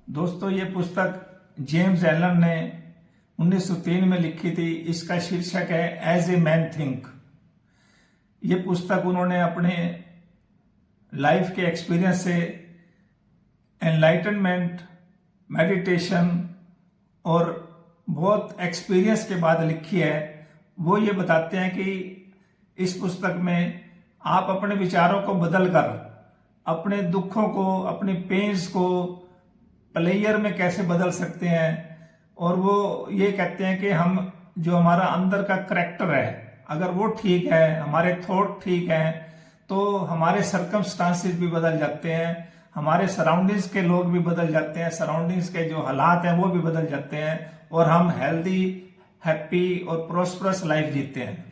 दोस्तों, ये पुस्तक जेम्स एलन ने 1903 में लिखी थी। इसका शीर्षक है एज ए मैन थिंक। ये पुस्तक उन्होंने अपने लाइफ के एक्सपीरियंस से एनलाइटनमेंट, मेडिटेशन और बहुत एक्सपीरियंस के बाद लिखी है। वो ये बताते हैं कि इस पुस्तक में आप अपने विचारों को बदलकर अपने दुखों को, अपनी पेन्स को प्लेयर में कैसे बदल सकते हैं। और वो ये कहते हैं कि हम जो हमारा अंदर का करैक्टर है, अगर वो ठीक है, हमारे थॉट ठीक हैं, तो हमारे सर्कमस्टांसेस भी बदल जाते हैं, हमारे सराउंडिंग्स के लोग भी बदल जाते हैं, सराउंडिंग्स के जो हालात हैं वो भी बदल जाते हैं और हम हेल्दी, हैप्पी और प्रोस्परस लाइफ जीते हैं।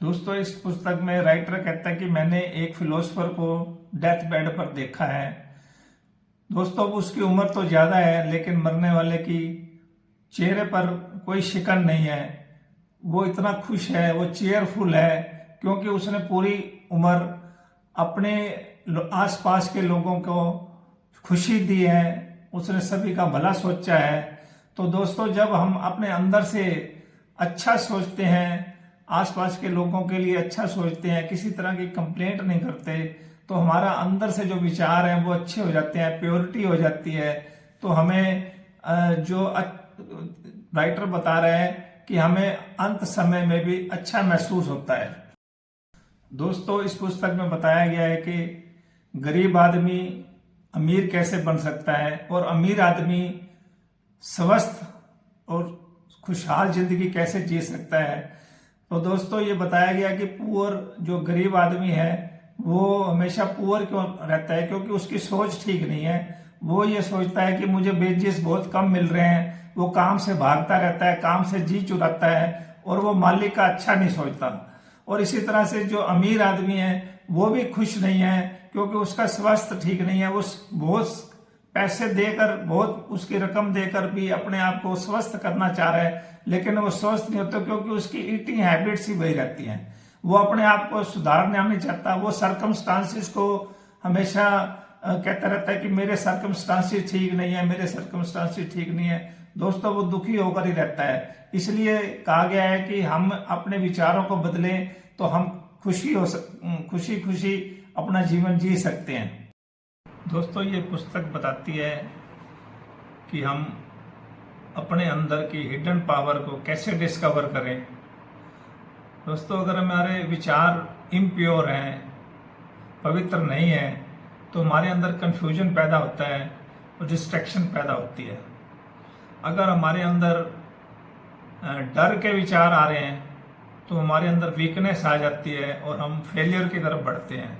दोस्तों, इस पुस्तक में राइटर कहता है कि मैंने एक फिलोसोफर को डेथ बेड पर देखा है। दोस्तों, उसकी उम्र तो ज्यादा है लेकिन मरने वाले की चेहरे पर कोई शिकन नहीं है। वो इतना खुश है, वो चेयरफुल है, क्योंकि उसने पूरी उम्र अपने आसपास के लोगों को खुशी दी है, उसने सभी का भला सोचा है। तो दोस्तों, जब हम अपने अंदर से अच्छा सोचते हैं, आसपास के लोगों के लिए अच्छा सोचते हैं, किसी तरह की कंप्लेंट नहीं करते, तो हमारा अंदर से जो विचार हैं वो अच्छे हो जाते हैं, प्योरिटी हो जाती है। तो हमें जो राइटर बता रहे हैं कि हमें अंत समय में भी अच्छा महसूस होता है। दोस्तों, इस पुस्तक में बताया गया है कि गरीब आदमी अमीर कैसे बन सकता है और अमीर आदमी स्वस्थ और खुशहाल जिंदगी कैसे जी सकता है। तो दोस्तों, ये बताया गया कि पुअर, जो गरीब आदमी है, वो हमेशा पुअर क्यों रहता है? क्योंकि उसकी सोच ठीक नहीं है। वो ये सोचता है कि मुझे वेजेस बहुत कम मिल रहे हैं, वो काम से भागता रहता है, काम से जी चुराता है और वो मालिक का अच्छा नहीं सोचता। और इसी तरह से जो अमीर आदमी है वो भी खुश नहीं है, क्योंकि उसका स्वास्थ्य ठीक नहीं है। वो बहुत पैसे देकर, बहुत उसकी रकम देकर भी अपने आप को स्वस्थ करना चाह रहा है, लेकिन वो स्वस्थ नहीं होता, क्योंकि उसकी ईटिंग हैबिट्स ही वही रहती हैं। वो अपने आप को सुधारना नहीं चाहता। वो सर्कमस्टांसिस को हमेशा कहता रहता है कि मेरे सर्कमस्टांसिस ठीक नहीं है, मेरे सर्कमस्टांसिस ठीक नहीं है। दोस्तों, वो दुखी होकर ही रहता है। इसलिए कहा गया है कि हम अपने विचारों को बदलें तो हम खुशी खुशी अपना जीवन जी सकते हैं। दोस्तों, ये पुस्तक बताती है कि हम अपने अंदर की हिडन पावर को कैसे डिस्कवर करें। दोस्तों, अगर हमारे विचार इम्प्योर हैं, पवित्र नहीं है, तो हमारे अंदर कंफ्यूजन पैदा होता है और डिस्ट्रैक्शन पैदा होती है। अगर हमारे अंदर डर के विचार आ रहे हैं तो हमारे अंदर वीकनेस आ जाती है और हम फेलियर की तरफ बढ़ते हैं।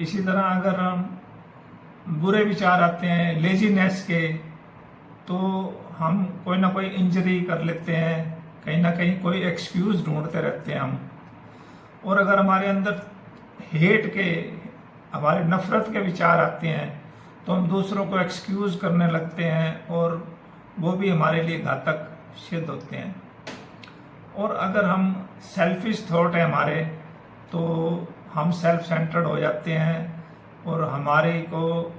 इसी तरह अगर हम बुरे विचार आते हैं लेजीनेस के, तो हम कोई ना कोई इंजरी कर लेते हैं, कहीं ना कहीं कोई एक्सक्यूज ढूंढते रहते हैं हम। और अगर हमारे अंदर हेट के, हमारे नफरत के विचार आते हैं तो हम दूसरों को एक्सक्यूज करने लगते हैं और वो भी हमारे लिए घातक सिद्ध होते हैं। और अगर हम सेल्फिश थॉट है हमारे, तो हम सेल्फ सेंटर्ड हो जाते हैं और हमारे को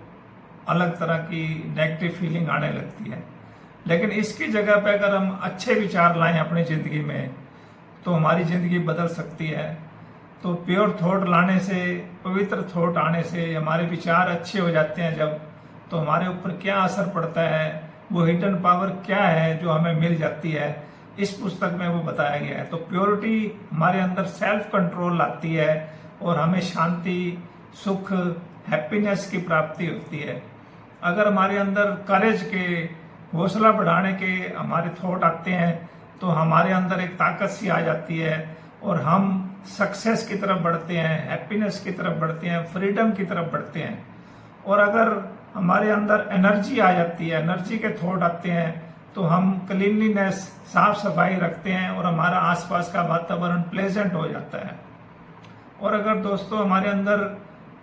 अलग तरह की नेगेटिव फीलिंग आने लगती है। लेकिन इसकी जगह पे अगर हम अच्छे विचार लाएं अपनी ज़िंदगी में, तो हमारी ज़िंदगी बदल सकती है। तो प्योर थॉट लाने से, पवित्र थॉट आने से हमारे विचार अच्छे हो जाते हैं जब, तो हमारे ऊपर क्या असर पड़ता है, वो हिडन पावर क्या है जो हमें मिल जाती है, इस पुस्तक में वो बताया गया है। तो प्योरिटी हमारे अंदर सेल्फ कंट्रोल लाती है और हमें शांति, सुख, हैप्पीनेस की प्राप्ति होती है। अगर हमारे अंदर करेज के, हौसला बढ़ाने के हमारे थॉट आते हैं, तो हमारे अंदर एक ताकत सी आ जाती है और हम सक्सेस की तरफ बढ़ते हैं, हैप्पीनेस की तरफ बढ़ते हैं, फ्रीडम की तरफ बढ़ते हैं। और अगर हमारे अंदर एनर्जी आ जाती है, एनर्जी के थॉट आते हैं, तो हम क्लीनलीनेस, साफ सफाई रखते हैं और हमारा आसपास का वातावरण प्लेजेंट हो जाता है। और अगर दोस्तों हमारे अंदर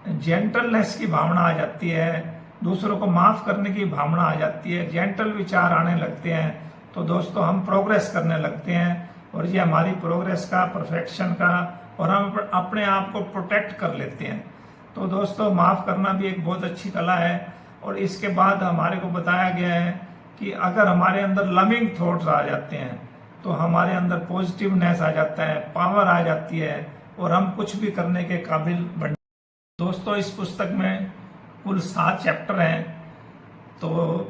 जेंटलनेस की भावना आ जाती है, दूसरों को माफ करने की भावना आ जाती है, जेंटल विचार आने लगते हैं, तो दोस्तों हम प्रोग्रेस करने लगते हैं और ये हमारी प्रोग्रेस का, परफेक्शन का, और हम अपने आप को प्रोटेक्ट कर लेते हैं। तो दोस्तों, माफ करना भी एक बहुत अच्छी कला है। और इसके बाद हमारे को बताया गया है कि अगर हमारे अंदर लविंग थॉट्स आ जाते हैं तो हमारे अंदर पॉजिटिवनेस आ जाता है, पावर आ जाती है और हम कुछ भी करने के काबिल बन। दोस्तों इस पुस्तक में कुल 7 चैप्टर हैं। तो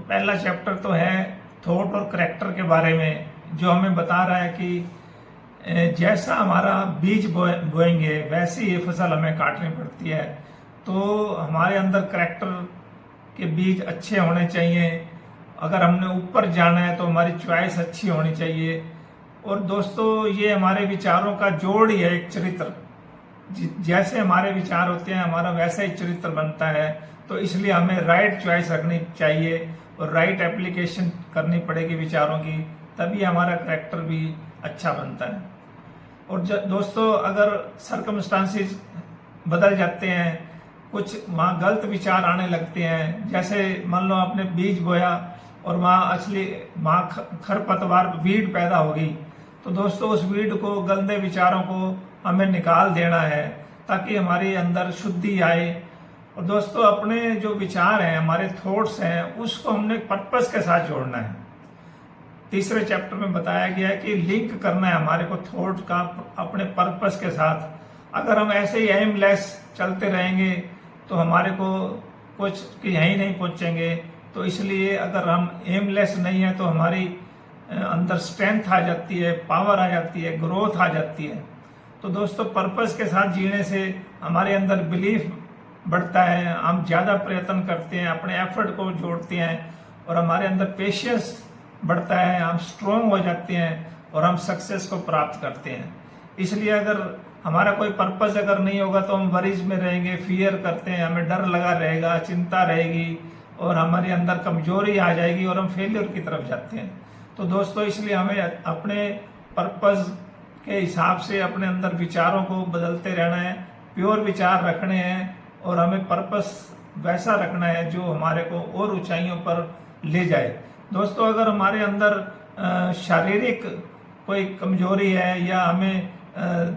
पहला चैप्टर तो है थॉट और करैक्टर के बारे में, जो हमें बता रहा है कि जैसा हमारा बीज बोएंगे वैसे ही फसल हमें काटनी पड़ती है। तो हमारे अंदर करैक्टर के बीज अच्छे होने चाहिए। अगर हमने ऊपर जाना है तो हमारी चॉइस अच्छी होनी चाहिए। और दोस्तों ये हमारे विचारों का जोड़ ही है, एक चरित्र। जैसे हमारे विचार होते हैं हमारा वैसा ही चरित्र बनता है। तो इसलिए हमें राइट चॉइस रखनी चाहिए और राइट एप्लीकेशन करनी पड़ेगी विचारों की, तभी हमारा करैक्टर भी अच्छा बनता है। और दोस्तों अगर सर्कमस्टांसिस बदल जाते हैं, कुछ वहाँ गलत विचार आने लगते हैं, जैसे मान लो आपने बीज बोया और वहाँ खरपतवार वीड पैदा होगी, तो दोस्तों उस वीड को, गंदे विचारों को हमें निकाल देना है ताकि हमारे अंदर शुद्धि आए। और दोस्तों अपने जो विचार हैं, हमारे थॉट्स हैं, उसको हमने पर्पस के साथ जोड़ना है। तीसरे चैप्टर में बताया गया है कि लिंक करना है हमारे को थॉट का अपने पर्पस के साथ। अगर हम ऐसे ही एमलेस चलते रहेंगे तो हमारे को कुछ यहीं नहीं पहुंचेंगे। तो इसलिए अगर हम एमलेस नहीं है तो हमारी अंदर स्ट्रेंथ आ जाती है, पावर आ जाती है, ग्रोथ आ जाती है। तो दोस्तों पर्पस के साथ जीने से हमारे अंदर बिलीफ बढ़ता है, हम ज़्यादा प्रयत्न करते हैं, अपने एफर्ट को जोड़ते हैं और हमारे अंदर पेशेंस बढ़ता है, हम स्ट्रोंग हो जाते हैं और हम सक्सेस को प्राप्त करते हैं। इसलिए अगर हमारा कोई पर्पस अगर नहीं होगा तो हम वरीज में रहेंगे, फियर करते हैं, हमें डर लगा रहेगा, चिंता रहेगी और हमारे अंदर कमजोरी आ जाएगी और हम फेलियर की तरफ जाते हैं। तो दोस्तों इसलिए हमें अपने पर्पस के हिसाब से अपने अंदर विचारों को बदलते रहना है, प्योर विचार रखने हैं और हमें पर्पस वैसा रखना है जो हमारे को और ऊंचाइयों पर ले जाए। दोस्तों अगर हमारे अंदर शारीरिक कोई कमजोरी है या हमें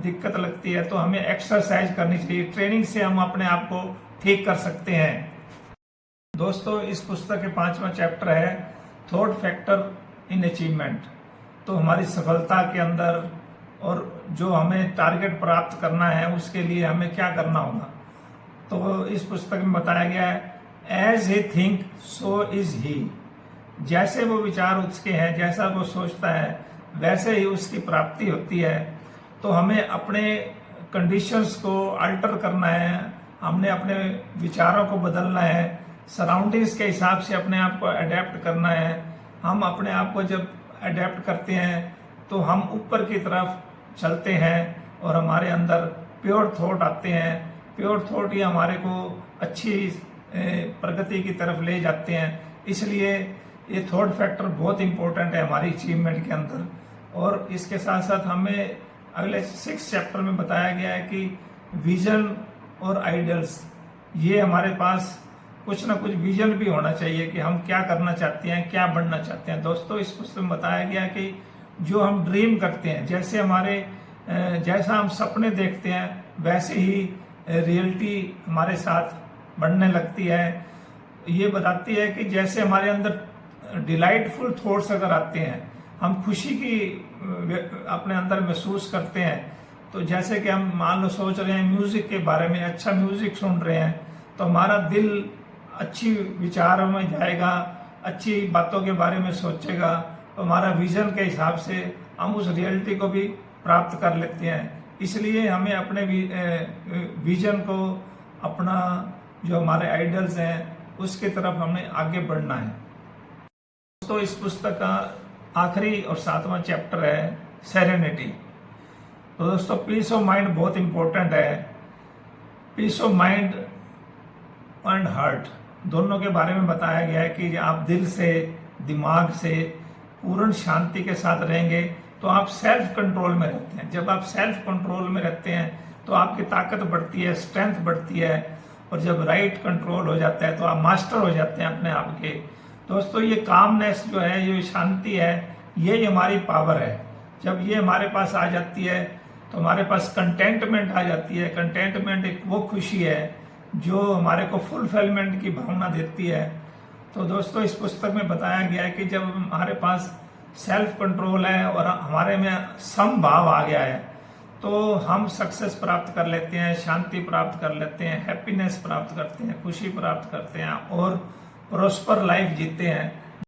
दिक्कत लगती है तो हमें एक्सरसाइज करनी चाहिए, ट्रेनिंग से हम अपने आप को ठीक कर सकते हैं। दोस्तों इस पुस्तक के 5वां चैप्टर है थॉट फैक्टर इन अचीवमेंट। तो हमारी सफलता के अंदर और जो हमें टारगेट प्राप्त करना है उसके लिए हमें क्या करना होगा। तो इस पुस्तक में बताया गया है as he think so is he. जैसे वो विचार उसके हैं, जैसा वो सोचता है वैसे ही उसकी प्राप्ति होती है। तो हमें अपने कंडीशंस को अल्टर करना है, हमने अपने विचारों को बदलना है, सराउंडिंग्स के हिसाब से अपने आप को अडेप्ट करना है। हम अपने आप को जब अडेप्ट करते हैं तो हम ऊपर की तरफ चलते हैं और हमारे अंदर प्योर थॉट आते हैं। प्योर थॉट ही हमारे को अच्छी प्रगति की तरफ ले जाते हैं। इसलिए ये थॉट फैक्टर बहुत इंपॉर्टेंट है हमारी अचीवमेंट के अंदर। और इसके साथ साथ हमें अगले 6 चैप्टर में बताया गया है कि विजन और आइडियल्स, ये हमारे पास कुछ ना कुछ विजन भी होना चाहिए कि हम क्या करना चाहते हैं, क्या बनना चाहते हैं। दोस्तों इस पुस्तक में बताया गया है कि जो हम ड्रीम करते हैं, जैसा हम सपने देखते हैं वैसे ही रियलिटी हमारे साथ बढ़ने लगती है। ये बताती है कि जैसे हमारे अंदर डिलाइटफुल थॉट्स अगर आते हैं, हम खुशी की अपने अंदर महसूस करते हैं। तो जैसे कि हम मान लो सोच रहे हैं म्यूजिक के बारे में, अच्छा म्यूजिक सुन रहे हैं, तो हमारा दिल अच्छी विचारों में जाएगा, अच्छी बातों के बारे में सोचेगा, तो हमारा विजन के हिसाब से हम उस रियलिटी को भी प्राप्त कर लेते हैं। इसलिए हमें अपने विजन को, अपना जो हमारे आइडल्स हैं उसके तरफ हमें आगे बढ़ना है। तो इस पुस्तक का आखिरी और 7वां चैप्टर है सेरेनिटी। तो दोस्तों पीस ऑफ माइंड बहुत इंपॉर्टेंट है। Peace of mind and heart दोनों के बारे में बताया गया है कि आप दिल से, दिमाग से पूर्ण शांति के साथ रहेंगे तो आप सेल्फ कंट्रोल में रहते हैं। जब आप सेल्फ कंट्रोल में रहते हैं तो आपकी ताकत बढ़ती है, स्ट्रेंथ बढ़ती है। और जब राइट कंट्रोल हो जाता है तो आप मास्टर हो जाते हैं अपने आप के। दोस्तों ये कामनेस जो है, ये शांति है, ये हमारी पावर है। जब ये हमारे पास आ जाती है तो हमारे पास कंटेंटमेंट आ जाती है। कंटेंटमेंट एक वो खुशी है जो हमारे को फुलफिलमेंट की भावना देती है। तो दोस्तों इस पुस्तक में बताया गया है कि जब हमारे पास सेल्फ कंट्रोल है और हमारे में सम भाव आ गया है तो हम सक्सेस प्राप्त कर लेते हैं, शांति प्राप्त कर लेते हैं, हैप्पीनेस प्राप्त करते हैं, खुशी प्राप्त करते हैं और प्रॉस्पर लाइफ जीते हैं।